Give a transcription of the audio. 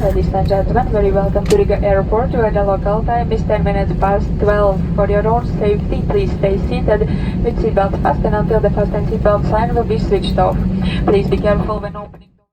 Ladies and gentlemen, very welcome to Riga Airport, where the local time is 10 minutes past 12. For your own safety, please stay seated with seatbelt fastened until the fasten seatbelt sign will be switched off. Please be careful when opening.